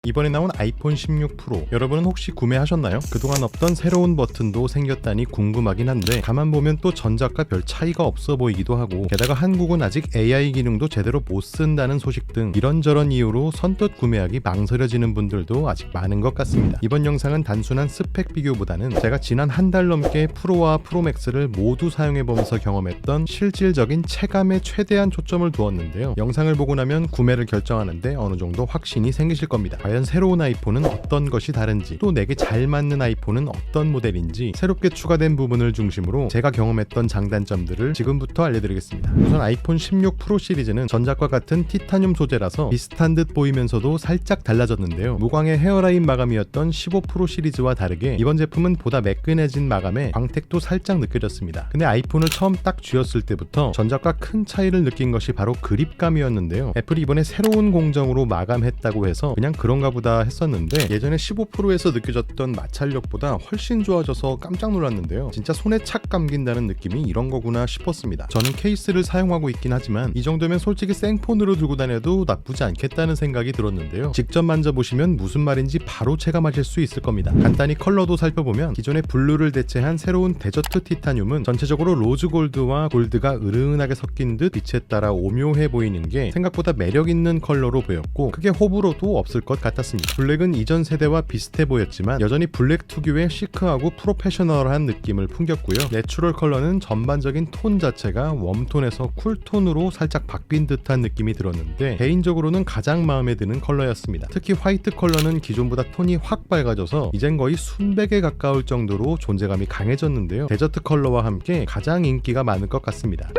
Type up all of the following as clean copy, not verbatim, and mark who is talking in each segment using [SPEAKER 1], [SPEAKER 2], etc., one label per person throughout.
[SPEAKER 1] 이번에 나온 아이폰 16 프로, 여러분은 혹시 구매하셨나요? 그동안 없던 새로운 버튼도 생겼다니 궁금하긴 한데 가만 보면 또 전작과 별 차이가 없어 보이기도 하고, 게다가 한국은 아직 AI 기능도 제대로 못 쓴다는 소식 등 이런저런 이유로 선뜻 구매하기 망설여지는 분들도 아직 많은 것 같습니다. 이번 영상은 단순한 스펙 비교보다는 제가 지난 한 달 넘게 프로와 프로맥스를 모두 사용해보면서 경험했던 실질적인 체감에 최대한 초점을 두었는데요. 영상을 보고 나면 구매를 결정하는데 어느 정도 확신이 생기실 겁니다. 과연 새로운 아이폰은 어떤 것이 다른지, 또 내게 잘 맞는 아이폰은 어떤 모델인지, 새롭게 추가된 부분을 중심으로 제가 경험했던 장단점들을 지금부터 알려드리겠습니다. 우선 아이폰 16 프로 시리즈는 전작과 같은 티타늄 소재라서 비슷한 듯 보이면서도 살짝 달라졌는데요. 무광의 헤어라인 마감이었던 15 프로 시리즈와 다르게 이번 제품은 보다 매끈해진 마감에 광택도 살짝 느껴졌습니다. 근데 아이폰을 처음 딱 쥐었을 때부터 전작과 큰 차이를 느낀 것이 바로 그립감이었는데요. 애플이 이번에 새로운 공정으로 마감했다고 해서 그냥 그런가 보다 했었는데, 예전에 15 프로에서 느껴졌던 마찰력보다 훨씬 좋아져서 깜짝 놀랐는데요. 진짜 손에 착 감긴다는 느낌이 이런 거구나 싶었습니다. 저는 케이스를 사용하고 있긴 하지만 이 정도면 솔직히 생폰으로 들고 다녀도 나쁘지 않겠다는 생각이 들었는데요. 직접 만져보시면 무슨 말인지 바로 체감하실 수 있을 겁니다. 간단히 컬러도 살펴보면 기존의 블루를 대체한 새로운 데저트 티타늄은 전체적으로 로즈 골드와 골드가 으르은하게 섞인 듯 빛에 따라 오묘해 보이는 게 생각보다 매력있는 컬러로 보였고, 크게 호불호도 없을 것 같았습니다. 블랙은 이전 세대와 비슷해 보였지만 여전히 블랙 특유의 시크하고 프로페셔널한 느낌을 풍겼고요. 내추럴 컬러는 전반적인 톤 자체가 웜톤에서 쿨톤으로 살짝 바뀐 듯한 느낌이 들었는데 개인적으로는 가장 마음에 드는 컬러였습니다. 특히 화이트 컬러는 기존보다 톤이 확 밝아져서 이젠 거의 순백에 가까울 정도로 존재감이 강해졌는데요. 데저트 컬러와 함께 가장 인기가 많을 것 같습니다.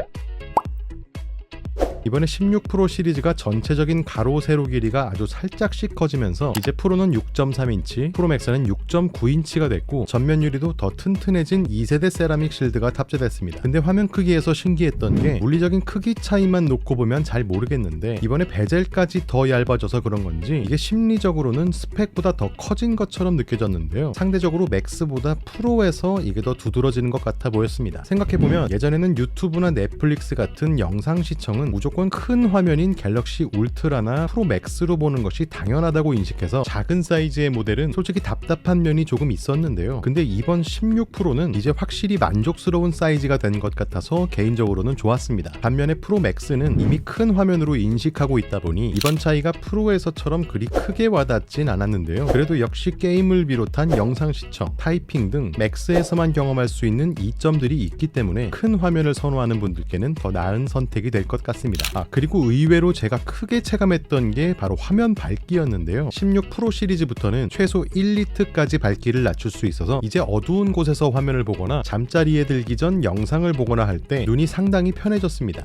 [SPEAKER 1] 이번에 16 프로 시리즈가 전체적인 가로 세로 길이가 아주 살짝씩 커지면서 이제 프로는 6.3인치, 프로맥스는 6.9인치가 됐고 전면 유리도 더 튼튼해진 2세대 세라믹 실드가 탑재됐습니다. 근데 화면 크기에서 신기했던 게 물리적인 크기 차이만 놓고 보면 잘 모르겠는데 이번에 베젤까지 더 얇아져서 그런 건지 이게 심리적으로는 스펙보다 더 커진 것처럼 느껴졌는데요. 상대적으로 맥스보다 프로에서 이게 더 두드러지는 것 같아 보였습니다. 생각해보면 예전에는 유튜브나 넷플릭스 같은 영상 시청은 무조건 큰 화면인 갤럭시 울트라나 프로 맥스로 보는 것이 당연하다고 인식해서 작은 사이즈의 모델은 솔직히 답답한 면이 조금 있었는데요. 근데 이번 16 프로는 이제 확실히 만족스러운 사이즈가 된 것 같아서 개인적으로는 좋았습니다. 반면에 프로 맥스는 이미 큰 화면으로 인식하고 있다 보니 이번 차이가 프로에서처럼 그리 크게 와닿진 않았는데요. 그래도 역시 게임을 비롯한 영상 시청, 타이핑 등 맥스에서만 경험할 수 있는 이점들이 있기 때문에 큰 화면을 선호하는 분들께는 더 나은 선택이 될 것 같습니다. 그리고 의외로 제가 크게 체감했던 게 바로 화면 밝기였는데요. 16 프로 시리즈부터는 최소 1니트까지 밝기를 낮출 수 있어서 이제 어두운 곳에서 화면을 보거나 잠자리에 들기 전 영상을 보거나 할 때 눈이 상당히 편해졌습니다.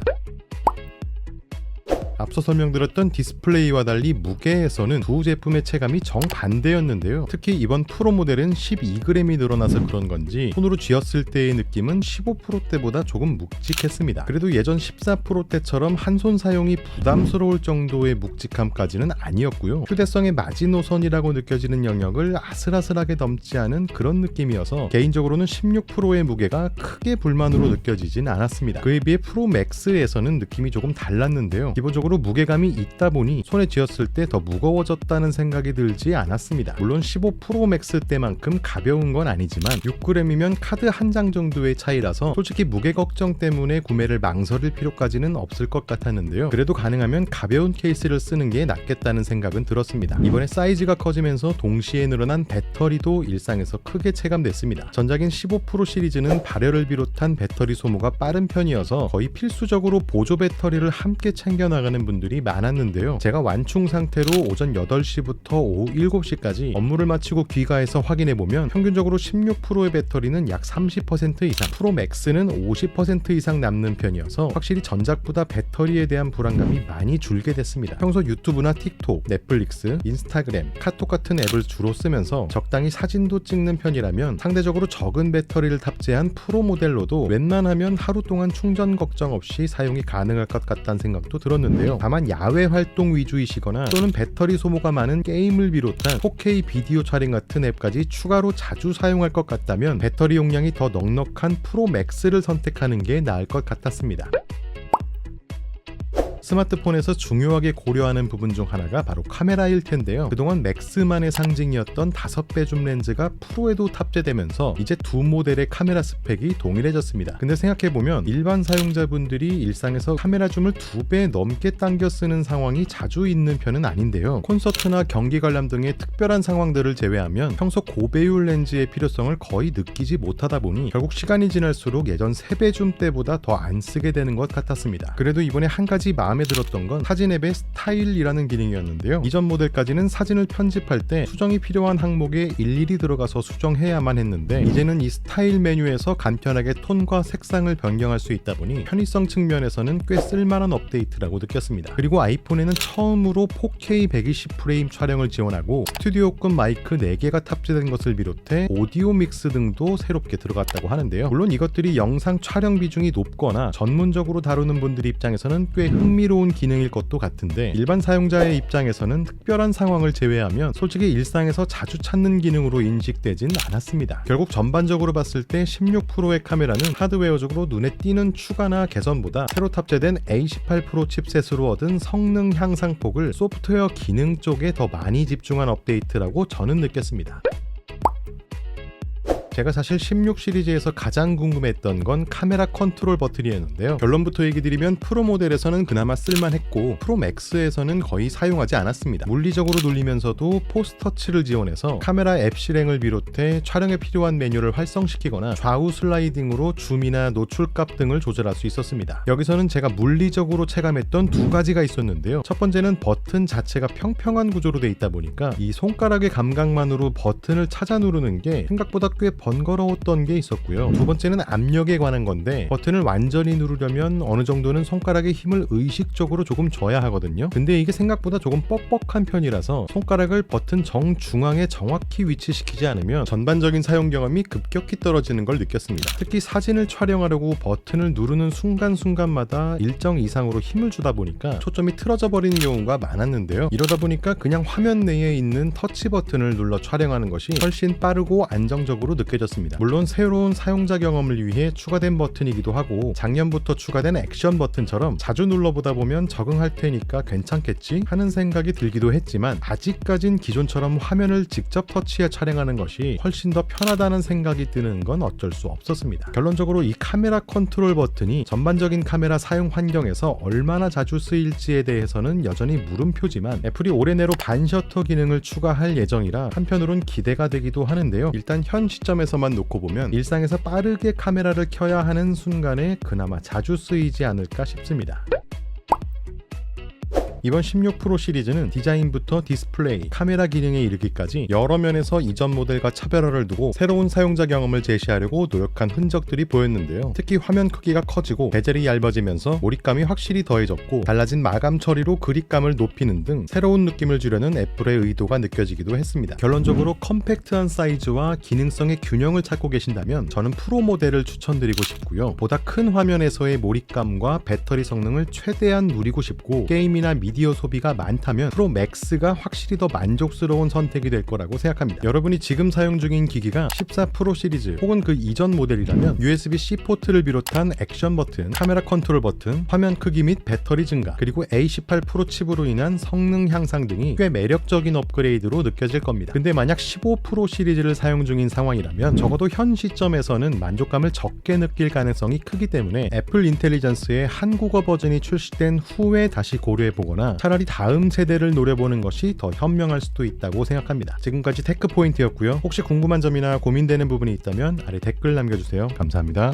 [SPEAKER 1] 앞서 설명드렸던 디스플레이와 달리 무게에서는 두 제품의 체감이 정반대였는데요. 특히 이번 프로 모델은 12g이 늘어나서 그런 건지 손으로 쥐었을 때의 느낌은 15 프로 때보다 조금 묵직했습니다. 그래도 예전 14 프로 때처럼 한 손 사용이 부담스러울 정도의 묵직함까지는 아니었고요. 휴대성의 마지노선이라고 느껴지는 영역을 아슬아슬하게 넘지 않은 그런 느낌이어서 개인적으로는 16 프로의 무게가 크게 불만으로 느껴지진 않았습니다. 그에 비해 프로 맥스에서는 느낌이 조금 달랐는데요. 기본적으로 무게감이 있다 보니 손에 쥐었을 때 더 무거워졌다는 생각이 들지 않았습니다. 물론 15 프로 맥스 때만큼 가벼운 건 아니지만 6g이면 카드 한 장 정도의 차이라서 솔직히 무게 걱정 때문에 구매를 망설일 필요까지는 없을 것 같았는데요. 그래도 가능하면 가벼운 케이스를 쓰는 게 낫겠다는 생각은 들었습니다. 이번에 사이즈가 커지면서 동시에 늘어난 배터리도 일상에서 크게 체감됐습니다. 전작인 15 프로 시리즈는 발열을 비롯한 배터리 소모가 빠른 편이어서 거의 필수적으로 보조 배터리를 함께 챙겨나가는 분들이 많았는데요. 제가 완충 상태로 오전 8시부터 오후 7시까지 업무를 마치고 귀가해서 확인해보면 평균적으로 16 프로의 배터리는 약 30% 이상, 프로 맥스는 50% 이상 남는 편이어서 확실히 전작보다 배터리에 대한 불안감이 많이 줄게 됐습니다. 평소 유튜브나 틱톡, 넷플릭스, 인스타그램, 카톡 같은 앱을 주로 쓰면서 적당히 사진도 찍는 편이라면 상대적으로 적은 배터리를 탑재한 프로 모델로도 웬만하면 하루 동안 충전 걱정 없이 사용이 가능할 것 같다는 생각도 들었는데요. 다만 야외 활동 위주이시거나 또는 배터리 소모가 많은 게임을 비롯한 4K 비디오 촬영 같은 앱까지 추가로 자주 사용할 것 같다면 배터리 용량이 더 넉넉한 프로 맥스를 선택하는 게 나을 것 같았습니다. 스마트폰에서 중요하게 고려하는 부분 중 하나가 바로 카메라일 텐데요. 그동안 맥스만의 상징이었던 5배 줌 렌즈가 프로에도 탑재되면서 이제 두 모델의 카메라 스펙이 동일해졌습니다. 근데 생각해보면 일반 사용자분들이 일상에서 카메라 줌을 2배 넘게 당겨 쓰는 상황이 자주 있는 편은 아닌데요. 콘서트나 경기 관람 등의 특별한 상황들을 제외하면 평소 고배율 렌즈의 필요성을 거의 느끼지 못하다 보니 결국 시간이 지날수록 예전 3배 줌 때보다 더 안 쓰게 되는 것 같았습니다. 그래도 이번에 한 가지 마음에 들었던 건 사진 앱의 스타일이라는 기능이었는데요. 이전 모델까지는 사진을 편집할 때 수정이 필요한 항목에 일일이 들어가서 수정해야만 했는데 이제는 이 스타일 메뉴에서 간편하게 톤과 색상을 변경할 수 있다 보니 편의성 측면에서는 꽤 쓸만한 업데이트라고 느꼈습니다. 그리고 아이폰에는 처음으로 4K 120프레임 촬영을 지원하고 스튜디오급 마이크 4개가 탑재된 것을 비롯해 오디오 믹스 등도 새롭게 들어갔다고 하는데요. 물론 이것들이 영상 촬영 비중이 높거나 전문적으로 다루는 분들 입장에서는 꽤 흥미로운 기능일 것도 같은데 일반 사용자의 입장에서는 특별한 상황을 제외하면 솔직히 일상에서 자주 찾는 기능으로 인식되진 않았습니다. 결국 전반적으로 봤을 때 16 프로의 카메라는 하드웨어적으로 눈에 띄는 추가나 개선보다 새로 탑재된 A18 프로 칩셋으로 얻은 성능 향상폭을 소프트웨어 기능 쪽에 더 많이 집중한 업데이트라고 저는 느꼈습니다. 제가 사실 16 시리즈에서 가장 궁금했던 건 카메라 컨트롤 버튼이었는데요. 결론부터 얘기 드리면 프로 모델에서는 그나마 쓸만했고 프로 맥스에서는 거의 사용하지 않았습니다. 물리적으로 눌리면서도 포스 터치를 지원해서 카메라 앱 실행을 비롯해 촬영에 필요한 메뉴를 활성시키거나 좌우 슬라이딩으로 줌이나 노출값 등을 조절할 수 있었습니다. 여기서는 제가 물리적으로 체감했던 두 가지가 있었는데요. 첫 번째는 버튼 자체가 평평한 구조로 돼 있다 보니까 이 손가락의 감각만으로 버튼을 찾아 누르는 게 생각보다 꽤 번거로웠던 게 있었고요. 두 번째는 압력에 관한 건데 버튼을 완전히 누르려면 어느 정도는 손가락의 힘을 의식적으로 조금 줘야 하거든요. 근데 이게 생각보다 조금 뻑뻑한 편이라서 손가락을 버튼 정중앙에 정확히 위치시키지 않으면 전반적인 사용 경험이 급격히 떨어지는 걸 느꼈습니다. 특히 사진을 촬영하려고 버튼을 누르는 순간순간마다 일정 이상으로 힘을 주다 보니까 초점이 틀어져 버리는 경우가 많았는데요. 이러다 보니까 그냥 화면 내에 있는 터치 버튼을 눌러 촬영하는 것이 훨씬 빠르고 안정적으로 느껴졌습니다. 물론 새로운 사용자 경험을 위해 추가된 버튼이기도 하고 작년부터 추가된 액션 버튼처럼 자주 눌러보다 보면 적응할 테니까 괜찮겠지 하는 생각이 들기도 했지만 아직까진 기존처럼 화면을 직접 터치해 촬영하는 것이 훨씬 더 편하다는 생각이 드는 건 어쩔 수 없었습니다. 결론적으로 이 카메라 컨트롤 버튼이 전반적인 카메라 사용 환경에서 얼마나 자주 쓰일지에 대해서는 여전히 물음표지만 애플이 올해 내로 반셔터 기능을 추가할 예정이라 한편으론 기대가 되기도 하는데요. 일단 현 시점에서만 놓고 보면 일상에서 빠르게 카메라를 켜야 하는 순간에 그나마 자주 쓰이지 않을까 싶습니다. 이번 16 프로 시리즈는 디자인부터 디스플레이, 카메라 기능에 이르기까지 여러 면에서 이전 모델과 차별화를 두고 새로운 사용자 경험을 제시하려고 노력한 흔적들이 보였는데요. 특히 화면 크기가 커지고 베젤이 얇아지면서 몰입감이 확실히 더해졌고 달라진 마감 처리로 그립감을 높이는 등 새로운 느낌을 주려는 애플의 의도가 느껴지기도 했습니다. 결론적으로 컴팩트한 사이즈와 기능성의 균형을 찾고 계신다면 저는 프로 모델을 추천드리고 싶고요. 보다 큰 화면에서의 몰입감과 배터리 성능을 최대한 누리고 싶고 게임이나 미디어 소비가 많다면 프로 맥스가 확실히 더 만족스러운 선택이 될 거라고 생각합니다. 여러분이 지금 사용 중인 기기가 14 프로 시리즈 혹은 그 이전 모델이라면 USB-C 포트를 비롯한 액션 버튼, 카메라 컨트롤 버튼, 화면 크기 및 배터리 증가, 그리고 A18 프로 칩으로 인한 성능 향상 등이 꽤 매력적인 업그레이드로 느껴질 겁니다. 근데 만약 15 프로 시리즈를 사용 중인 상황이라면 적어도 현 시점에서는 만족감을 적게 느낄 가능성이 크기 때문에 애플 인텔리전스의 한국어 버전이 출시된 후에 다시 고려해보거나 차라리 다음 세대를 노려보는 것이 더 현명할 수도 있다고 생각합니다. 지금까지 테크포인트였고요. 혹시 궁금한 점이나 고민되는 부분이 있다면 아래 댓글 남겨주세요. 감사합니다.